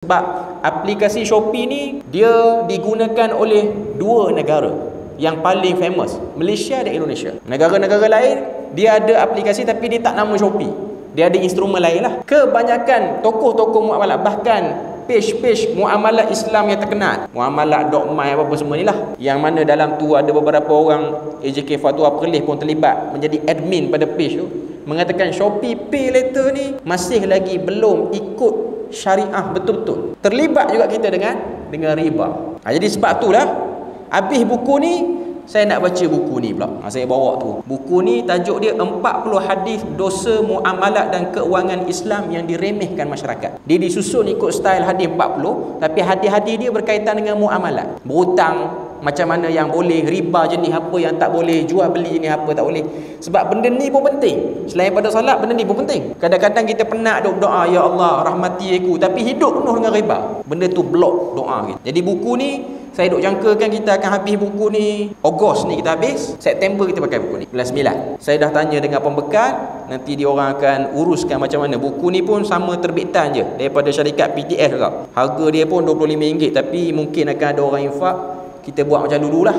Sebab aplikasi Shopee ni dia digunakan oleh dua negara yang paling famous, Malaysia dan Indonesia. Negara-negara lain dia ada aplikasi tapi dia tak nama Shopee, dia ada instrumen lain lah. Kebanyakan tokoh-tokoh muamalat, bahkan page-page muamalat Islam yang terkenal, muamalat.my apa semua ni lah, yang mana dalam tu ada beberapa orang AJK Fatwa Perlis pun terlibat menjadi admin pada page tu, mengatakan Shopee Pay Later ni masih lagi belum ikut syariah betul-betul. Terlibat juga kita dengan riba. Jadi sebab itulah habis buku ni saya nak baca buku ni pula. Saya bawa tu. Buku ni tajuk dia 40 hadis dosa muamalat dan keuangan Islam yang diremehkan masyarakat. Dia disusun ikut style hadis 40, tapi hadis-hadis dia berkaitan dengan muamalat. Berhutang macam mana yang boleh, riba jenis apa yang tak boleh, jual beli jenis apa tak boleh. Sebab benda ni pun penting. Selain pada salat, benda ni pun penting. Kadang-kadang kita penat duk doa, ya Allah rahmati aku, tapi hidup penuh dengan riba. Benda tu blok doa kita. Jadi buku ni saya duk jangkakan kita akan habis buku ni Ogos ni kita habis, September kita pakai buku ni bulan 9. Saya dah tanya dengan pembekal, nanti dia orang akan uruskan macam mana. Buku ni pun sama terbitan je daripada syarikat PTS juga. Harga dia pun RM25, tapi mungkin akan ada orang infak. Kita buat macam dululah.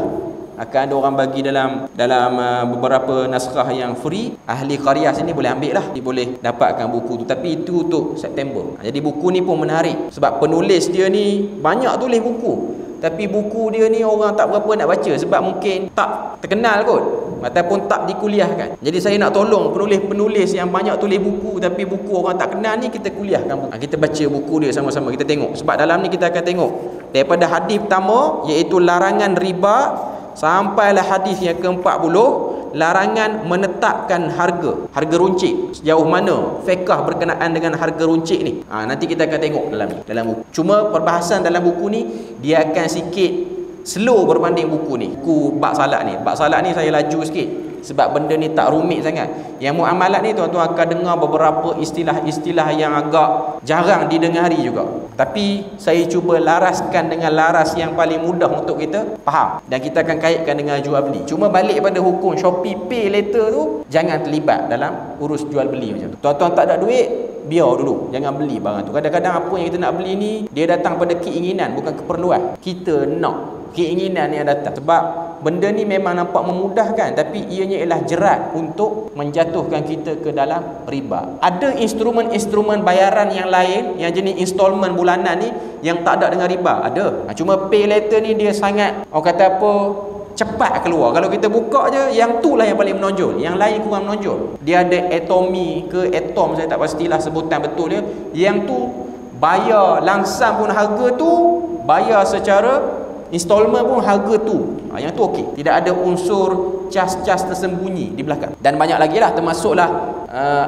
Akan ada orang bagi dalam beberapa naskah yang free. Ahli karya sini boleh ambil lah, dia boleh dapatkan buku tu. Tapi itu untuk September. Jadi buku ni pun menarik sebab penulis dia ni banyak tulis buku, tapi buku dia ni orang tak berapa nak baca sebab mungkin tak terkenal kot ataupun tak dikuliahkan. Jadi saya nak tolong penulis-penulis yang banyak tulis buku tapi buku orang tak kenal ni, kita kuliahkan buku. Kita baca buku dia sama-sama, kita tengok. Sebab dalam ni kita akan tengok daripada hadis pertama iaitu larangan riba sampailah hadis yang ke-40, larangan menetapkan harga runcit. Sejauh mana fiqh berkenaan dengan harga runcit ni, nanti kita akan tengok dalam buku. Cuma perbahasan dalam buku ni dia akan sikit slow berbanding buku ni. Buku bab salat ni saya laju sikit sebab benda ni tak rumit sangat. Yang muamalat ni tuan-tuan akan dengar beberapa istilah-istilah yang agak jarang didengari juga, tapi saya cuba laraskan dengan laras yang paling mudah untuk kita faham, dan kita akan kaitkan dengan jual beli. Cuma balik pada hukum Shopee Pay Later tu, jangan terlibat dalam urus jual beli macam tu. Tuan-tuan tak ada duit, biar dulu, jangan beli barang tu. Kadang-kadang apa yang kita nak beli ni dia datang pada keinginan, bukan keperluan. Kita nak keinginan yang datang sebab benda ni memang nampak memudahkan, tapi ianya ialah jerat untuk menjatuhkan kita ke dalam riba. Ada instrumen-instrumen bayaran yang lain yang jenis installment bulanan ni yang tak ada dengan riba, ada. Cuma Pay Later ni dia sangat, orang kata apa, cepat keluar. Kalau kita buka je, yang tu lah yang paling menonjol, yang lain kurang menonjol. Dia ada Atomy ke Atom, saya tak pastilah sebutan betul dia. Yang tu bayar langsam pun harga tu, bayar secara installment pun harga tu. Yang tu okey. Tidak ada unsur cas-cas tersembunyi di belakang. Dan banyak lagi lah, termasuklah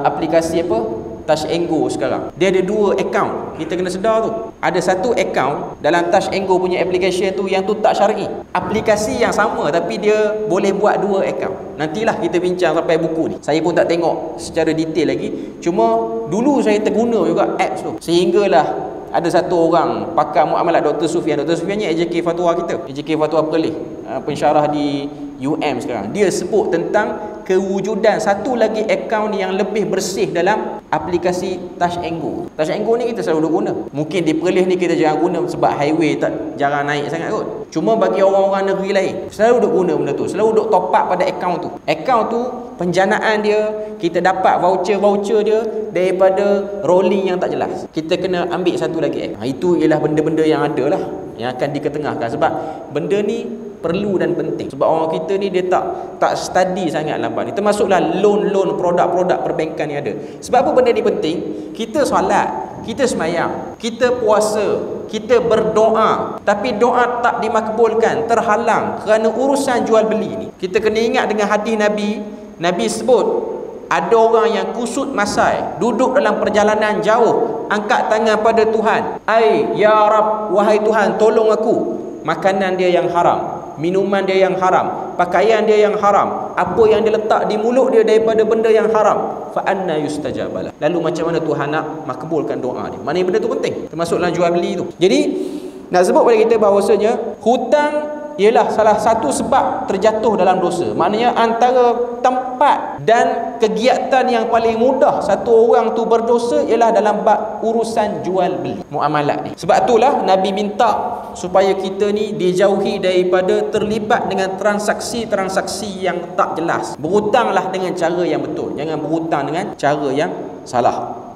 aplikasi apa, Touch and Go sekarang. Dia ada dua akaun. Kita kena sedar tu. Ada satu akaun dalam Touch and Go punya application tu yang tu tak syar'i. Aplikasi yang sama tapi dia boleh buat dua akaun. Nantilah kita bincang sampai buku ni. Saya pun tak tengok secara detail lagi. Cuma dulu saya terguna juga apps tu. Sehinggalah ada satu orang pakar muamalat, Dr. Sufian. Dr. Sufian ni AJK Fatwa kita, AJK Fatwa Perlis, pensyarah di UM sekarang. Dia sebut tentang kewujudan satu lagi akaun yang lebih bersih dalam aplikasi Touch and Go. Touch and Go ni kita selalu guna. Mungkin di Perlis ni kita jarang guna sebab highway tak jarang naik sangat kot. Cuma bagi orang-orang negeri lain selalu duk guna benda tu, selalu duk top up pada akaun tu. Akaun tu penjanaan dia, kita dapat voucher-voucher dia daripada rolling yang tak jelas. Kita kena ambil satu lagi app. Itu ialah benda-benda yang ada lah, yang akan diketengahkan. Sebab benda ni perlu dan penting. Sebab orang kita ni dia tak study sangat lambat ni. Termasuklah loan produk-produk perbankan yang ada. Sebab apa benda ni penting? Kita solat, kita semayang, kita puasa, kita berdoa, tapi doa tak dimakbulkan, terhalang kerana urusan jual beli ni. Kita kena ingat dengan hadis Nabi sebut ada orang yang kusut masai, duduk dalam perjalanan jauh, angkat tangan pada Tuhan, ya Rab, wahai Tuhan, tolong aku. Makanan dia yang haram, minuman dia yang haram, pakaian dia yang haram, apa yang dia letak di mulut dia daripada benda yang haram, fa anna yustajabalah. Lalu macam mana Tuhan nak makbulkan doa dia? Mana benda tu penting, termasuklah jual beli tu. Jadi nak sebut pada kita bahawasanya hutang ialah salah satu sebab terjatuh dalam dosa. Maknanya antara tempat cepat dan kegiatan yang paling mudah satu orang tu berdosa ialah dalam bab urusan jual beli, muamalat ni. Sebab itulah Nabi minta supaya kita ni dijauhi daripada terlibat dengan transaksi-transaksi yang tak jelas. Berhutanglah dengan cara yang betul, jangan berhutang dengan cara yang salah.